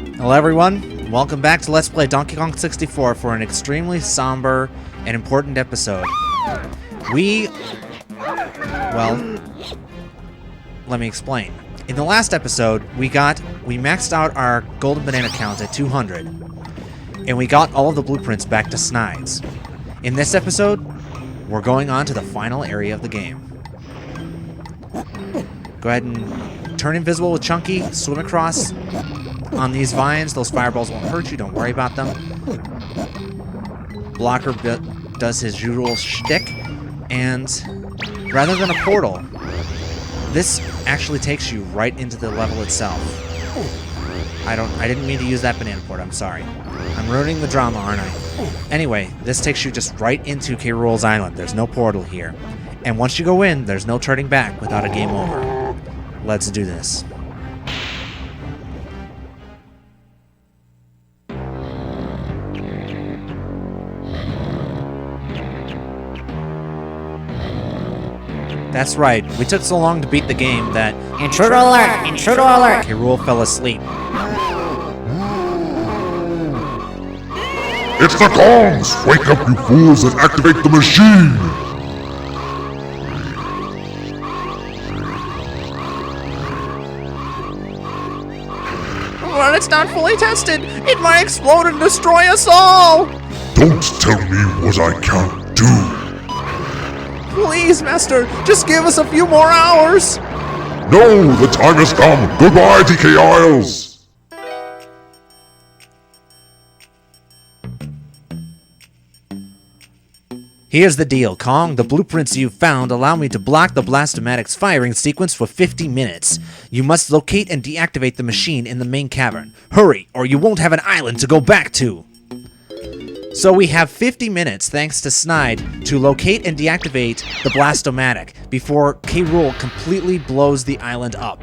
Hello everyone, welcome back to Let's Play Donkey Kong 64 for an extremely somber and important episode. Well, let me explain. In the last episode, we maxed out our golden banana count at 200, and we got all of the blueprints back to Snides. In this episode, we're going on to the final area of the game. Go ahead and turn invisible with Chunky, swim across on these vines. Those fireballs won't hurt you, don't worry about them. Blocker does his usual shtick, and rather than a portal, this actually takes you right into the level itself. I didn't mean to use that banana port, I'm sorry. I'm ruining the drama, aren't I? Anyway, this takes you just right into K.Rool's island. There's no portal here. And once you go in, there's no turning back without a game over. Let's do this. That's right, we took so long to beat the game that... Intruder alert! Intruder alert! K.Rool fell asleep. It's the Kongs! Wake up, you fools, and activate the machine! Well, it's not fully tested! It might explode and destroy us all! Don't tell me what I can't do! Please, Master, just give us a few more hours! No, the time has come! Goodbye, DK Isles! Here's the deal, Kong. The blueprints you've found allow me to block the blast-o-matic's firing sequence for 50 minutes. You must locate and deactivate the machine in the main cavern. Hurry, or you won't have an island to go back to! So we have 50 minutes, thanks to Snide, to locate and deactivate the blast-o-matic before K.Rool completely blows the island up.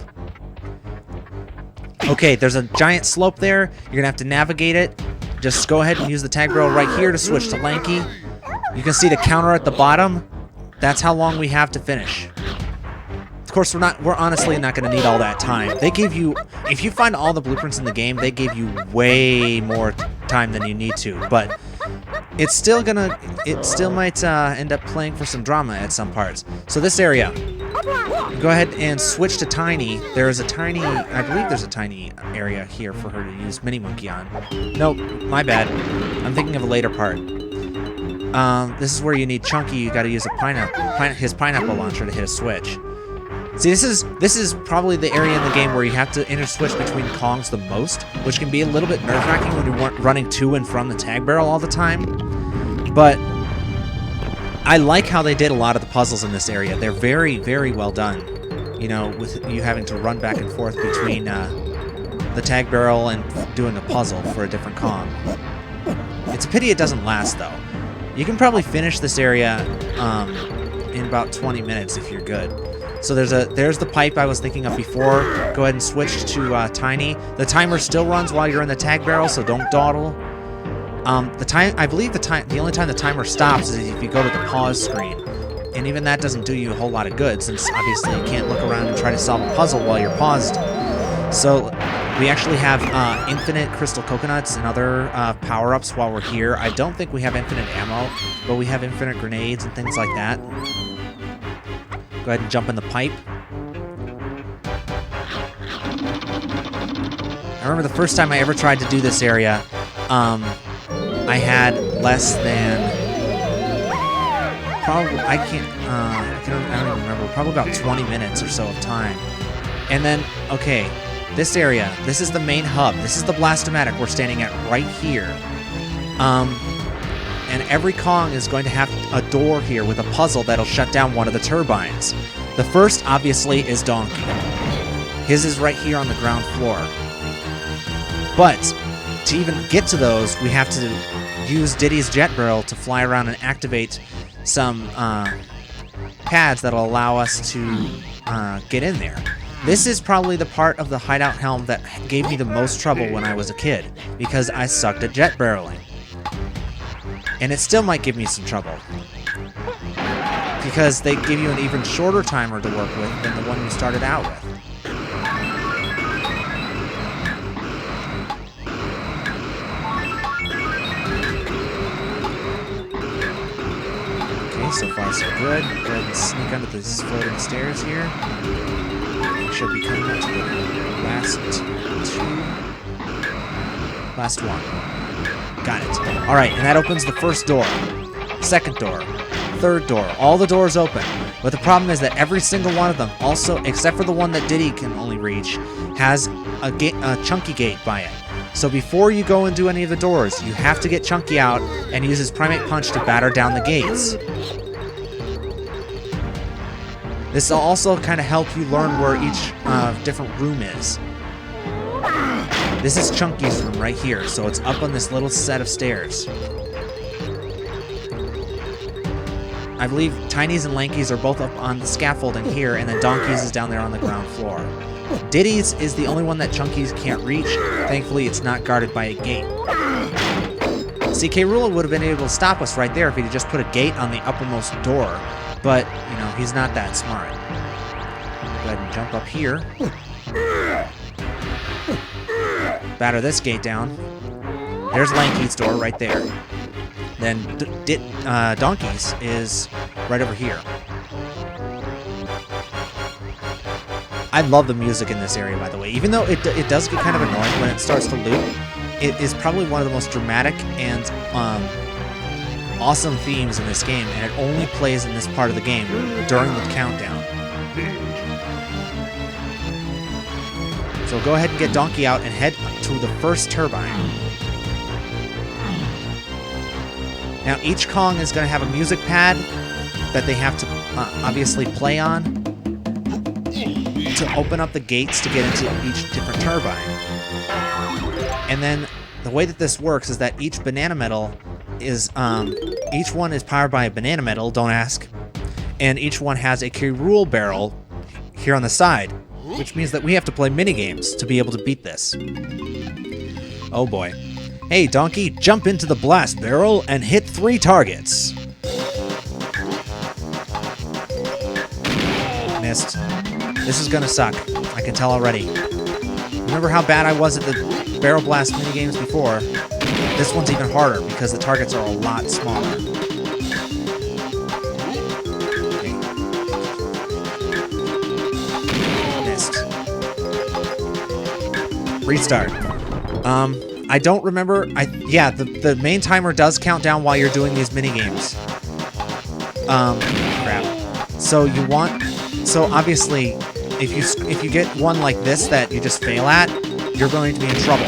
Okay, there's a giant slope there. You're gonna have to navigate it. Just go ahead and use the tag barrel right here to switch to Lanky. You can see the counter at the bottom. That's how long we have to finish. Of course, we're honestly not going to need all that time. They gave you, if you find all the blueprints in the game, they gave you way more time than you need to. But it still might end up playing for some drama at some parts. So this area, go ahead and switch to Tiny. I believe there's a tiny area here for her to use Mini Monkey on. Nope, my bad. I'm thinking of a later part. This is where you need Chunky. You got to use his pineapple launcher to hit a switch. See, this is probably the area in the game where you have to interswitch between Kongs the most, which can be a little bit nerve-wracking when you're running to and from the tag barrel all the time. But I like how they did a lot of the puzzles in this area. They're very, very well done. You know, with you having to run back and forth between the tag barrel and doing a puzzle for a different Kong. It's a pity it doesn't last, though. You can probably finish this area in about 20 minutes if you're good. So there's the pipe I was thinking of before. Go ahead and switch to Tiny. The timer still runs while you're in the tag barrel, so don't dawdle. I believe the only time the timer stops is if you go to the pause screen. And even that doesn't do you a whole lot of good, since obviously you can't look around and try to solve a puzzle while you're paused. So we actually have infinite crystal coconuts and other power-ups while we're here. I don't think we have infinite ammo, but we have infinite grenades and things like that. Go ahead and jump in the pipe. I remember the first time I ever tried to do this area, I had less than... I don't even remember. Probably about 20 minutes or so of time. And then, okay... This area, this is the main hub. This is the blast-o-matic we're standing at right here. And every Kong is going to have a door here with a puzzle that'll shut down one of the turbines. The first, obviously, is Donkey. His is right here on the ground floor. But to even get to those, we have to use Diddy's jet barrel to fly around and activate some pads that'll allow us to get in there. This is probably the part of the Hideout Helm that gave me the most trouble when I was a kid, because I sucked at jet barreling. And it still might give me some trouble, because they give you an even shorter timer to work with than the one you started out with. So far, so good. Go ahead and sneak under these floating stairs here. Should be coming up to the last one. Got it. Alright, and that opens the first door. Second door. Third door. All the doors open. But the problem is that every single one of them, also, except for the one that Diddy can only reach, has a Chunky gate by it. So before you go and do any of the doors, you have to get Chunky out and use his Primate Punch to batter down the gates. This will also kind of help you learn where each different room is. This is Chunky's room right here, so it's up on this little set of stairs. I believe Tiny's and Lanky's are both up on the scaffolding here, and then Donkey's is down there on the ground floor. Diddy's is the only one that Chunky's can't reach. Thankfully, it's not guarded by a gate. See, K.Rool would have been able to stop us right there if he'd just put a gate on the uppermost door, but, you know, he's not that smart. Go ahead and jump up here. Batter this gate down. There's Lanky's door right there. Then Donkey's is right over here. I love the music in this area, by the way. Even though it does get kind of annoying when it starts to loop, it is probably one of the most dramatic and awesome themes in this game, and it only plays in this part of the game during the countdown. So go ahead and get Donkey out and head to the first turbine. Now each Kong is going to have a music pad that they have to obviously play on to open up the gates to get into each different turbine. And then the way that this works is that each banana metal is, each one is powered by a banana metal, don't ask, and each one has a K.Rool barrel here on the side, which means that we have to play minigames to be able to beat this. Oh boy. Hey, Donkey, jump into the blast barrel and hit 3 targets. Missed. This is gonna suck. I can tell already. Remember how bad I was at the barrel blast minigames before? This one's even harder because the targets are a lot smaller. Okay. Missed. Restart. I don't remember. Yeah, the main timer does count down while you're doing these mini games. Crap. So obviously, if you get one like this that you just fail at, you're going to be in trouble.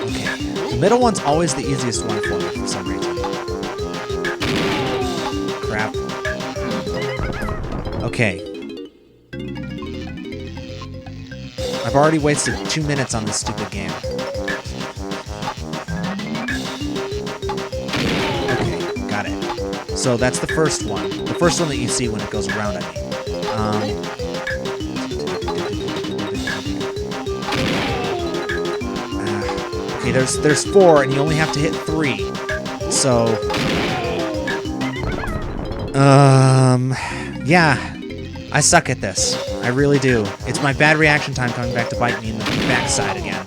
Okay. The middle one's always the easiest one for me for some reason. Crap. Okay. I've already wasted 2 minutes on this stupid game. Okay, got it. So that's the first one. The first one that you see when it goes around, I mean. Okay, there's 4, and you only have to hit 3. So... yeah. I suck at this. I really do. It's my bad reaction time coming back to bite me in the backside again.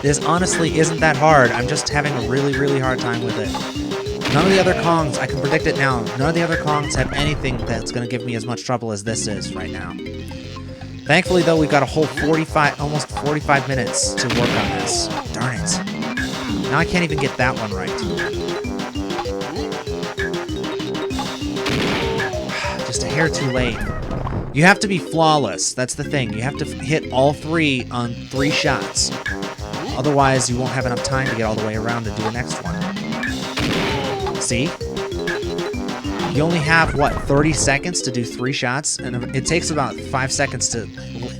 This honestly isn't that hard. I'm just having a really, really hard time with it. None of the other Kongs, I can predict it now, none of the other Kongs have anything that's going to give me as much trouble as this is right now. Thankfully, though, we've got a whole almost 45 minutes to work on this. Darn it. Now I can't even get that one right. Just a hair too late. You have to be flawless. That's the thing. You have to hit all 3 on 3 shots. Otherwise, you won't have enough time to get all the way around to do the next one. See? You only have, what, 30 seconds to do 3 shots? And it takes about 5 seconds to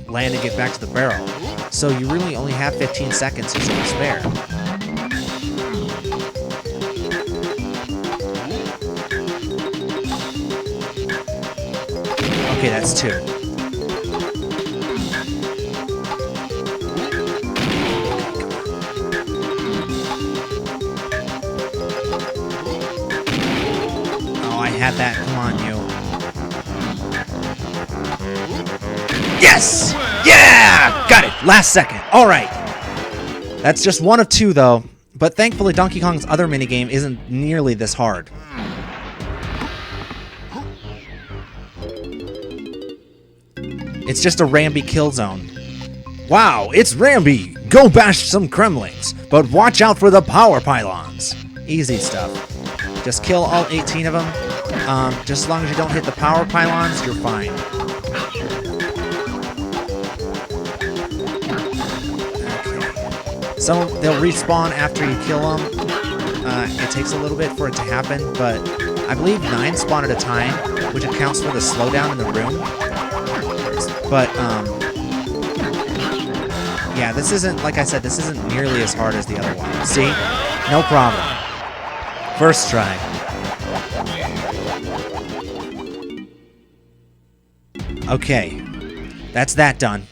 land and get back to the barrel. So you really only have 15 seconds or so to spare. Okay, that's 2. Oh, I had that. Come on, you. Yes! Yeah! Got it! Last second. All right. That's just 1 of 2, though. But thankfully, Donkey Kong's other minigame isn't nearly this hard. It's just a Rambi kill zone. Wow, it's Rambi! Go bash some Kremlings, but watch out for the power pylons. Easy stuff. Just kill all 18 of them. Just as long as you don't hit the power pylons, you're fine. Okay. Some they'll respawn after you kill them. It takes a little bit for it to happen, but I believe 9 spawn at a time, which accounts for the slowdown in the room. But yeah, this isn't, like I said, this isn't nearly as hard as the other one. See? No problem. First try. Okay, that's that done.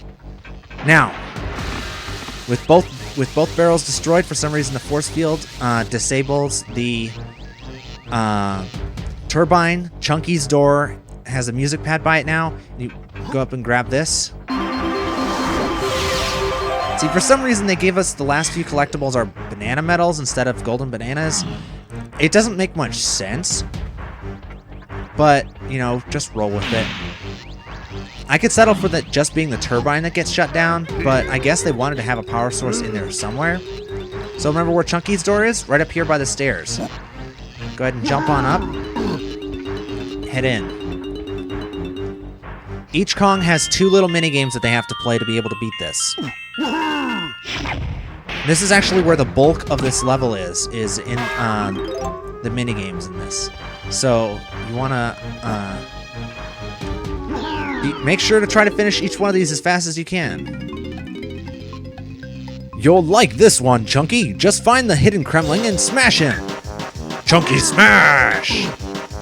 Now, with both barrels destroyed, for some reason the force field disables the turbine. Chunky's door has a music pad by it now. You go up and grab this. See, for some reason they gave us the last few collectibles are banana medals instead of golden bananas. It doesn't make much sense, but, you know, just roll with it. I could settle for that just being the turbine that gets shut down, but I guess they wanted to have a power source in there somewhere. So remember where Chunky's door is? Right up here by the stairs. Go ahead and jump on up. Head in. Each Kong has 2 little mini-games that they have to play to be able to beat this. This is actually where the bulk of this level is in the mini-games in this. So you want to make sure to try to finish each one of these as fast as you can. You'll like this one, Chunky. Just find the hidden Kremling and smash him. Chunky smash!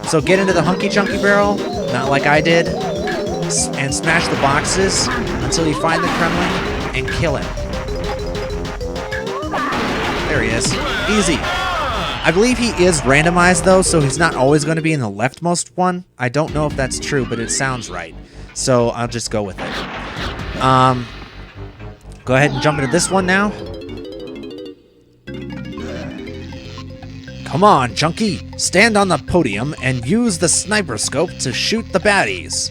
So get into the Hunky Chunky barrel, not like I did, and smash the boxes until you find the Kremling and kill him. There he is. Easy. I believe he is randomized though, so he's not always going to be in the leftmost one. I don't know if that's true, but it sounds right. So I'll just go with it. Go ahead and jump into this one now. Come on, Chunky. Stand on the podium and use the sniper scope to shoot the baddies.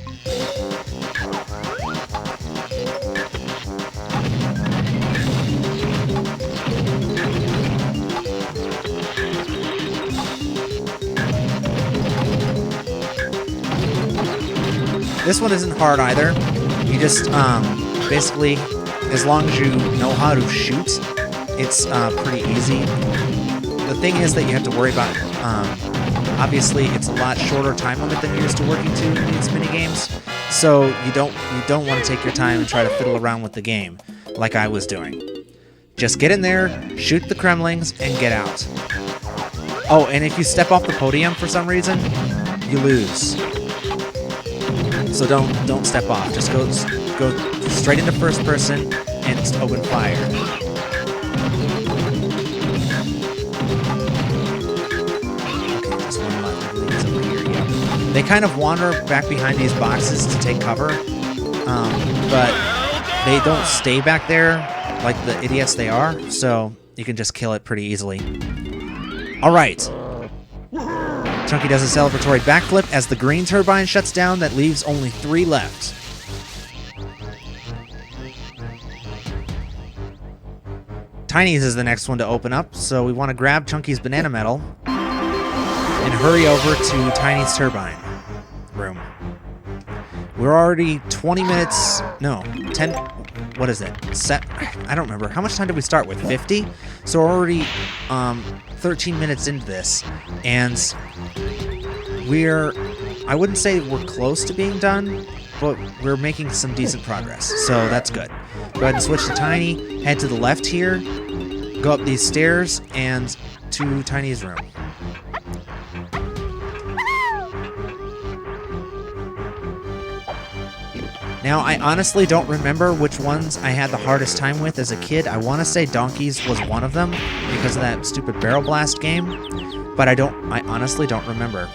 This one isn't hard either. You just, basically, as long as you know how to shoot, it's pretty easy. The thing is that you have to worry about, obviously, it's a lot shorter time limit than you're used to working to in these minigames. So you don't want to take your time and try to fiddle around with the game, like I was doing. Just get in there, shoot the Kremlings, and get out. Oh, and if you step off the podium for some reason, you lose. So don't step off. Just go straight into first person and just open fire. Okay, just one left. I believe it's over here. Yeah. They kind of wander back behind these boxes to take cover, but they don't stay back there like the idiots they are. So you can just kill it pretty easily. All right. Chunky does a celebratory backflip as the green turbine shuts down. That leaves only 3 left. Tiny's is the next one to open up, so we want to grab Chunky's banana medal and hurry over to Tiny's turbine room. We're already 20 minutes, no, 10, what is it? I don't remember. How much time did we start with? 50? So we're already 13 minutes into this, and I wouldn't say we're close to being done, but we're making some decent progress, so that's good. Go ahead and switch to Tiny, head to the left here, go up these stairs, and to Tiny's room. Now, I honestly don't remember which ones I had the hardest time with as a kid. I want to say Donkey's was one of them because of that stupid barrel blast game, but I honestly don't remember.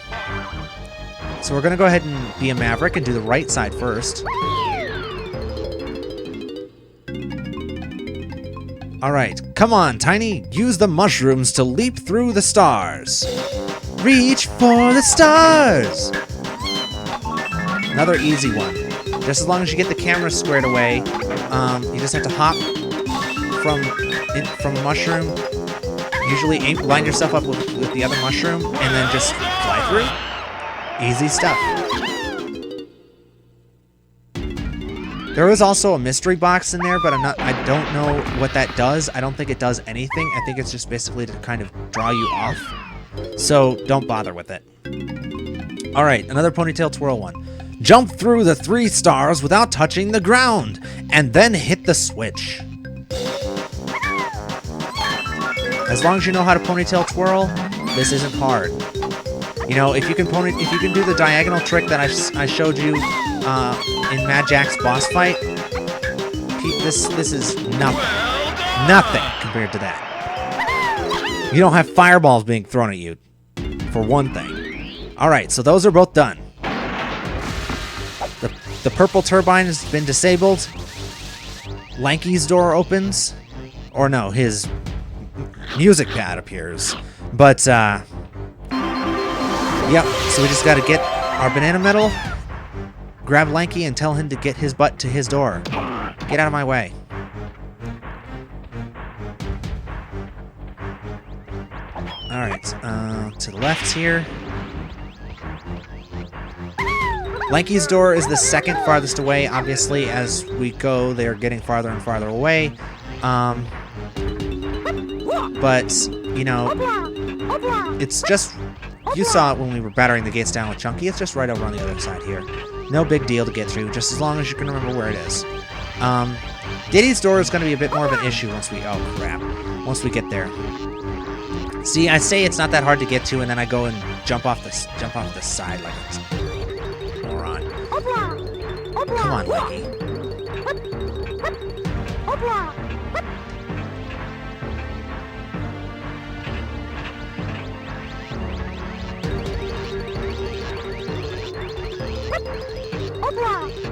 So we're going to go ahead and be a maverick and do the right side first. Alright, come on, Tiny. Use the mushrooms to leap through the stars. Reach for the stars! Another easy one. Just as long as you get the camera squared away, you just have to hop from a mushroom. Usually line yourself up with the other mushroom, and then just fly through. Easy stuff. There was also a mystery box in there, but I don't know what that does. I don't think it does anything. I think it's just basically to kind of draw you off. So don't bother with it. All right, another ponytail twirl one. Jump through the 3 stars without touching the ground, and then hit the switch. As long as you know how to ponytail twirl, this isn't hard. You know, if you can do the diagonal trick that I showed you in Mad Jack's boss fight, this is nothing compared to that. You don't have fireballs being thrown at you, for one thing. All right, so those are both done. The purple turbine has been disabled. Lanky's door opens, or no, his music pad appears. But yep. So we just got to get our banana medal, grab Lanky, and tell him to get his butt to his door. Get out of my way. All right, to the left here. Lanky's door is the second farthest away. Obviously, as we go, they're getting farther and farther away. But, you know, it's just... You saw it when we were battering the gates down with Chunky. It's just right over on the other side here. No big deal to get through, just as long as you can remember where it is. Diddy's door is going to be a bit more of an issue once we... Oh, crap. Once we get there. See, I say it's not that hard to get to, and then I go and jump off the side like a moron. Come on, Lanky.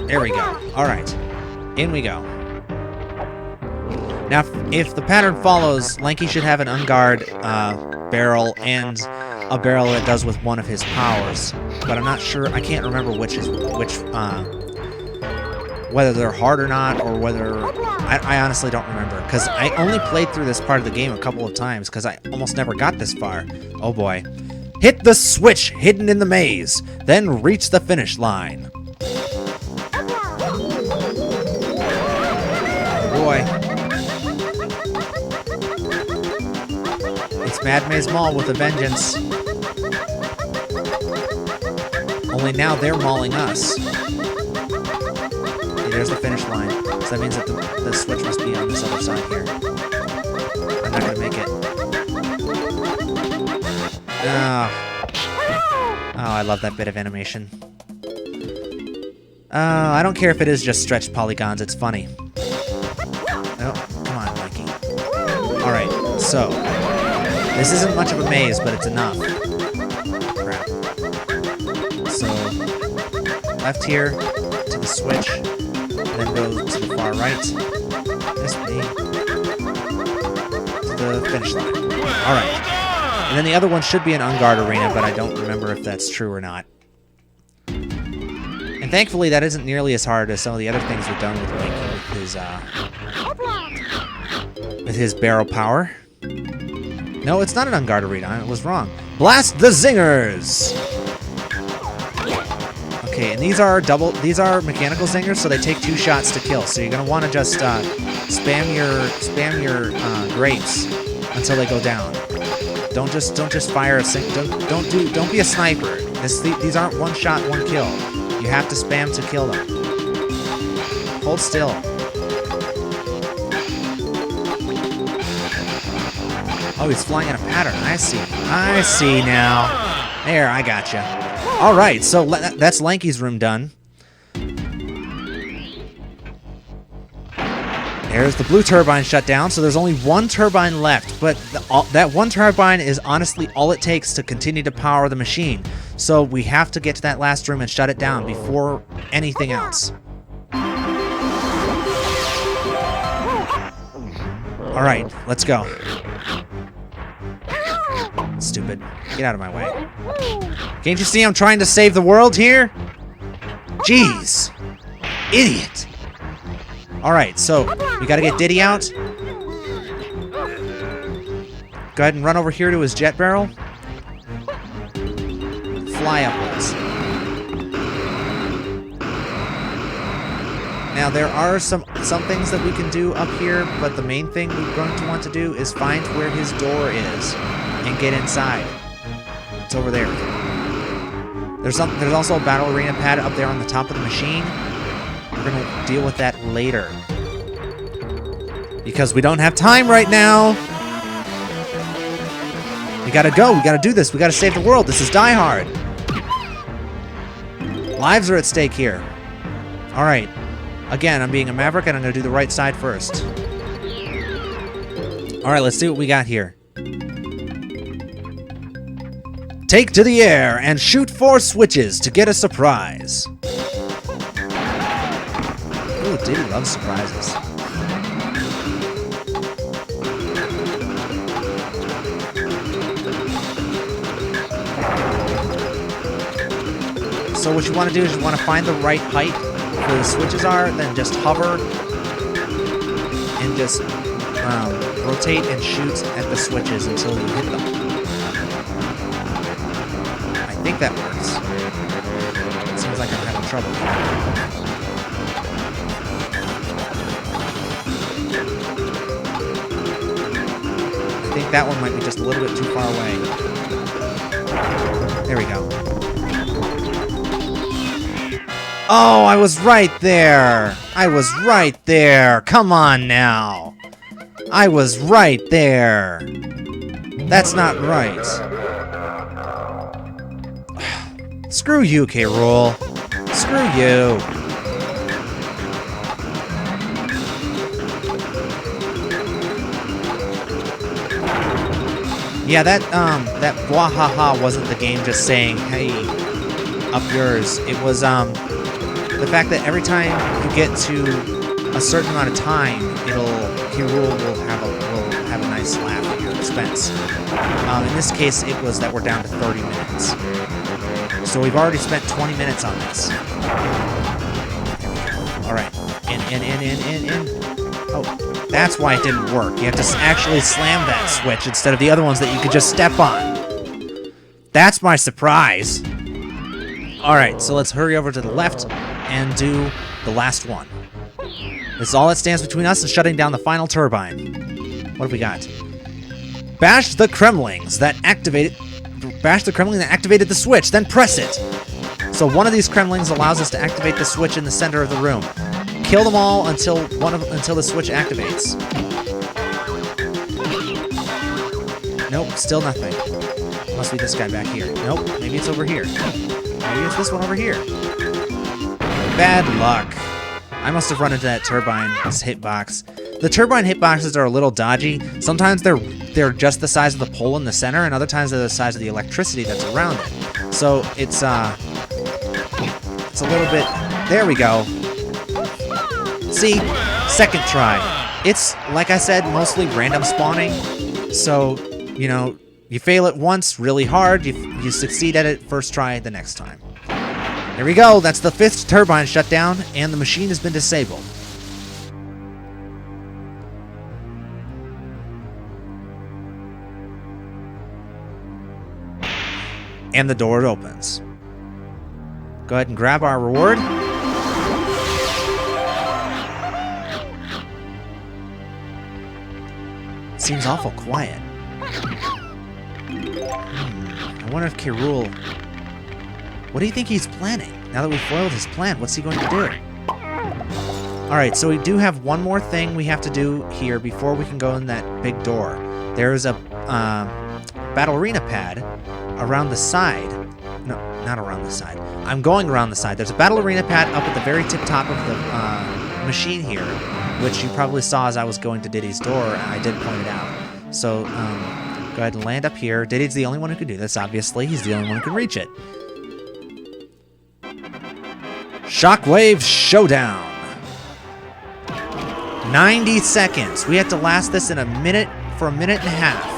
There we go. All right. In we go. Now, if the pattern follows, Lanky should have an unguard barrel and a barrel that does with one of his powers. But I'm not sure. I can't remember which, whether they're hard or not, or whether... I honestly don't remember, because I only played through this part of the game a couple of times, because I almost never got this far. Oh boy. Hit the switch hidden in the maze, then reach the finish line. Boy. It's Mad Maze Mall with a vengeance. Only now they're mauling us. Okay, there's the finish line. So that means that the switch must be on this other side here. I'm not gonna make it. Oh, I love that bit of animation. I don't care if it is just stretched polygons, it's funny. Oh, come on, Lanky. Alright, so. This isn't much of a maze, but it's enough. Crap. So, left here, to the switch, then go to the far right. This me. To the finish line. Alright. And then the other one should be an unguard arena, but I don't remember if that's true or not. And thankfully, that isn't nearly as hard as some of the other things we've done with Lanky with his barrel power. No, it's not an unguard arena. I was wrong. Blast the zingers! Okay, and these are mechanical zingers, so they take 2 shots to kill. So you're gonna want to just spam your grapes until they go down. Don't just fire a don't be a sniper. These aren't 1 shot, 1 kill. You have to spam to kill them. Hold still. Oh, he's flying in a pattern. I see. I see now. There, I gotcha. All right, so that's Lanky's room done. There's the blue turbine shut down, so there's only 1 turbine left. But that 1 turbine is honestly all it takes to continue to power the machine. So we have to get to that last room and shut it down before anything else. All right, let's go. Stupid. Get out of my way. Can't you see I'm trying to save the world here? Jeez. Idiot. All right, so we got to get Diddy out. Go ahead and run over here to his jet barrel. Fly upwards. Now there are some things that we can do up here, but the main thing we're going to want to do is find where his door is and get inside. It's over there. There's also a battle arena pad up there on the top of the machine. We're gonna deal with that later because we don't have time right now. We gotta go. We gotta do this. We gotta save the world. This is Die Hard. Lives are at stake here. All right. Again, I'm being a maverick, and I'm going to do the right side first. All right, let's see what we got here. Take to the air and shoot 4 switches to get a surprise. Ooh, Diddy loves surprises. So what you want to do is you want to find the right height where the switches are, then just hover and just rotate and shoot at the switches until you hit them. I think that works. It seems like I'm having trouble. I think that one might be just a little bit too far away. There we go. Oh, I was right there. I was right there. Come on now. I was right there. That's not right. Screw you, K.Rool. Screw you. Yeah, that wahaha wasn't the game just saying, hey, up yours. It was, the fact that every time you get to a certain amount of time, K.Rool will have a nice laugh at your expense. In this case, it was that we're down to 30 minutes. So we've already spent 20 minutes on this. All right, in. Oh, that's why it didn't work. You have to actually slam that switch instead of the other ones that you could just step on. That's my surprise. All right, so let's hurry over to the left and do the last one. This is all that stands between us and shutting down the final turbine. What have we got? Bash the Kremlings that activated the switch, then press it. So one of these Kremlings allows us to activate the switch in the center of the room. Kill them all until the switch activates. Nope, still nothing. Must be this guy back here. Nope, maybe it's over here. Maybe it's this one over here. Bad luck. I must have run into that turbine's hitbox. The turbine hitboxes are a little dodgy. Sometimes they're just the size of the pole in the center, and other times they're the size of the electricity that's around it. So it's a little bit. There we go. See, second try. It's like I said, mostly random spawning. So you know, you fail it once really hard, you succeed at it first try the next time. There we go. That's the 5th turbine shut down, and the machine has been disabled. And the door opens. Go ahead and grab our reward. Seems awful quiet. I wonder if K.Rool... What do you think he's planning? Now that we've foiled his plan, what's he going to do? Alright, so we do have one more thing we have to do here before we can go in that big door. There is a battle arena pad around the side. No, not around the side. I'm going around the side. There's a battle arena pad up at the very tip top of the machine here, which you probably saw as I was going to Diddy's door, and I did point it out. So, go ahead and land up here. Diddy's the only one who can do this, obviously. He's the only one who can reach it. Shockwave Showdown. 90 seconds. We have to last this in a minute for a minute and a half.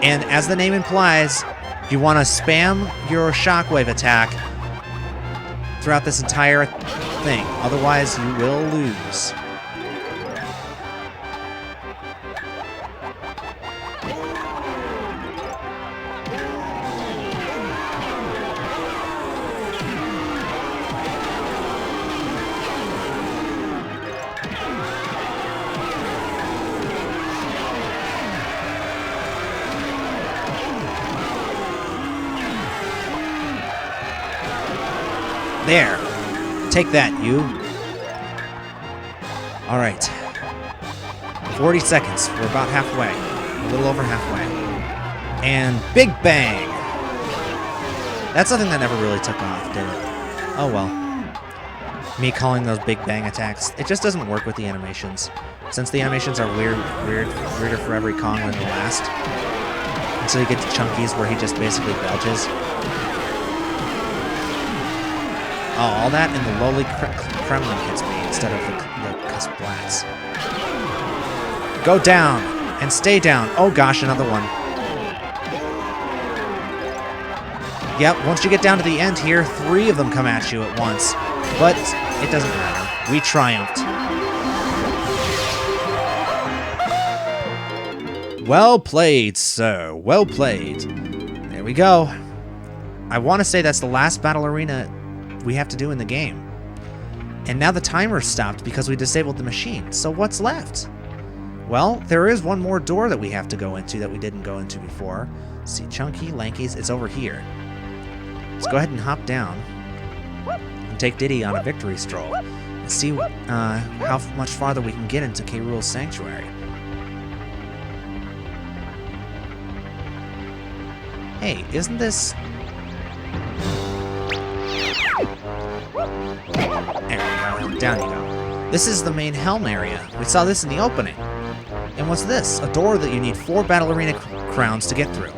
And as the name implies, you want to spam your shockwave attack throughout this entire thing. Otherwise, you will lose. There. Take that, you. All right. 40 seconds. We're about halfway. A little over halfway. And Big Bang. That's something that never really took off, did it? Oh, well. Me calling those Big Bang attacks. It just doesn't work with the animations. Since the animations are weirder for every Kong than the last. Until you get to Chunky's where he just basically belches. Oh, all that and the lowly Kremlin hits me instead of the Cusplats. Go down and stay down. Oh gosh, another one. Yep, once you get down to the end here, 3 of them come at you at once. But it doesn't matter. We triumphed. Well played, sir. Well played. There we go. I want to say that's the last battle arena we have to do in the game. And now the timer stopped because we disabled the machine. So what's left? Well, there is one more door that we have to go into that we didn't go into before. See, Chunky, Lanky's, it's over here. Let's go ahead and hop down and take Diddy on a victory stroll and see how much farther we can get into K.Rool's sanctuary. Hey, isn't this... There we go. Down you go. This is the main Helm area. We saw this in the opening. And what's this? A door that you need 4 battle arena crowns to get through.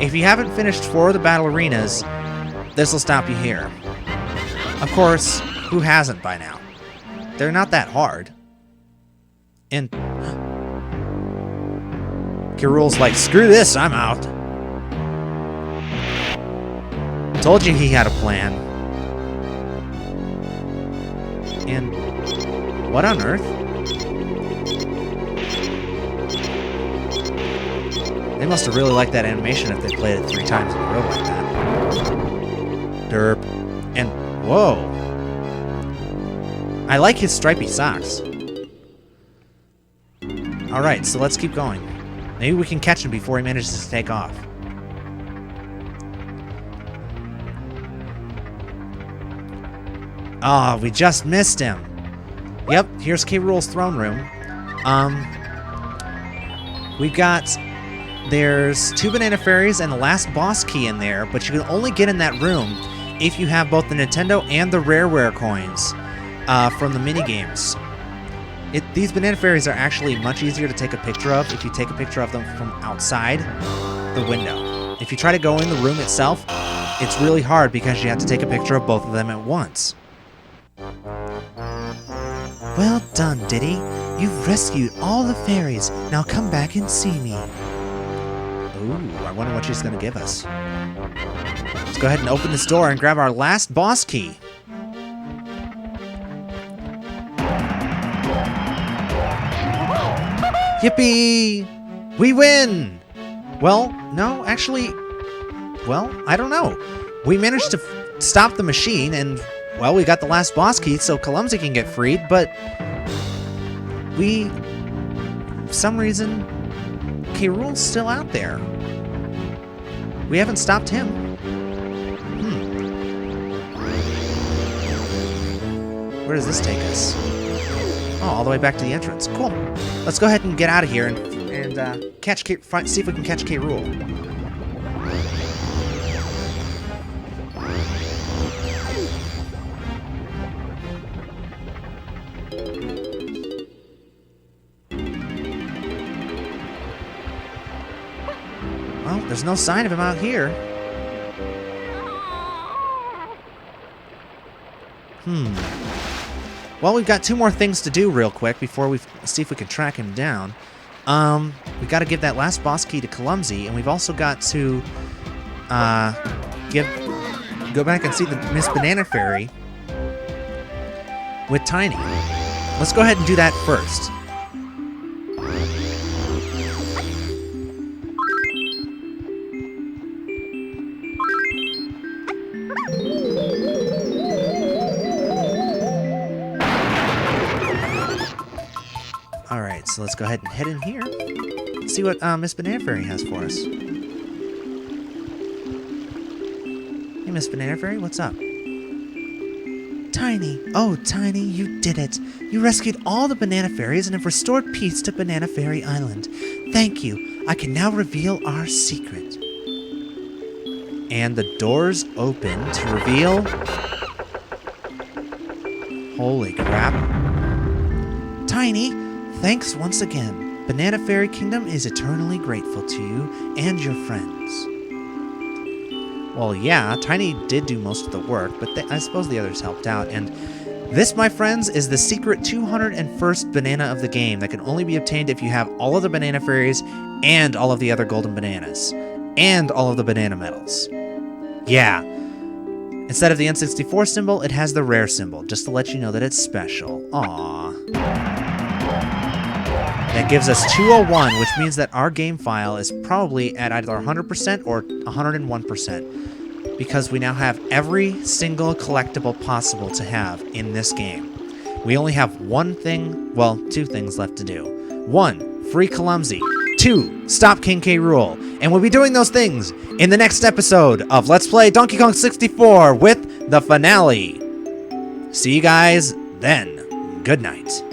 If you haven't finished 4 of the battle arenas, this will stop you here. Of course, who hasn't by now? They're not that hard. And K.Rool's like, screw this, I'm out. Told you he had a plan. And what on earth? They must have really liked that animation if they played it 3 times in a row like that. Derp. And whoa. I like his stripy socks. Alright, so let's keep going. Maybe we can catch him before he manages to take off. Ah, we just missed him. Yep, here's K.Rool's throne room. We've got... There's 2 banana fairies and the last boss key in there, but you can only get in that room if you have both the Nintendo and the Rareware coins from the minigames. These banana fairies are actually much easier to take a picture of if you take a picture of them from outside the window. If you try to go in the room itself, it's really hard because you have to take a picture of both of them at once. Well done, Diddy. You've rescued all the fairies. Now come back and see me. Ooh, I wonder what she's going to give us. Let's go ahead and open this door and grab our last boss key. Yippee! We win! Well, no, actually... Well, I don't know. We managed to stop the machine and... Well, we got the last boss key, so Clumsy can get freed, but... For some reason... K.Rool's still out there. We haven't stopped him. Where does this take us? Oh, all the way back to the entrance. Cool. Let's go ahead and get out of here and catch see if we can catch K.Rool. Well, there's no sign of him out here. Well, we've got 2 more things to do real quick before we see if we can track him down. We've got to give that last boss key to Clumsy, and we've also got to go back and see the Miss Banana Fairy with Tiny. Let's go ahead and do that first. Alright, so let's go ahead and head in here. See what Miss Banana Fairy has for us. Hey, Miss Banana Fairy, what's up? Tiny. Oh, Tiny, you did it. You rescued all the Banana Fairies and have restored peace to Banana Fairy Island. Thank you. I can now reveal our secret. And the doors open to reveal... Holy crap. Tiny, thanks once again. Banana Fairy Kingdom is eternally grateful to you and your friends. Well, yeah, Tiny did do most of the work, but I suppose the others helped out. And this, my friends, is the secret 201st banana of the game that can only be obtained if you have all of the Banana Fairies and all of the other golden bananas. And all of the banana medals. Yeah. Instead of the N64 symbol, it has the rare symbol, just to let you know that it's special. Aww. That gives us 201, which means that our game file is probably at either 100% or 101%, because we now have every single collectible possible to have in this game. We only have 2 things left to do. 1, free Clumsy. 2, stop King K.Rool. And we'll be doing those things in the next episode of Let's Play Donkey Kong 64 with the finale. See you guys then. Good night.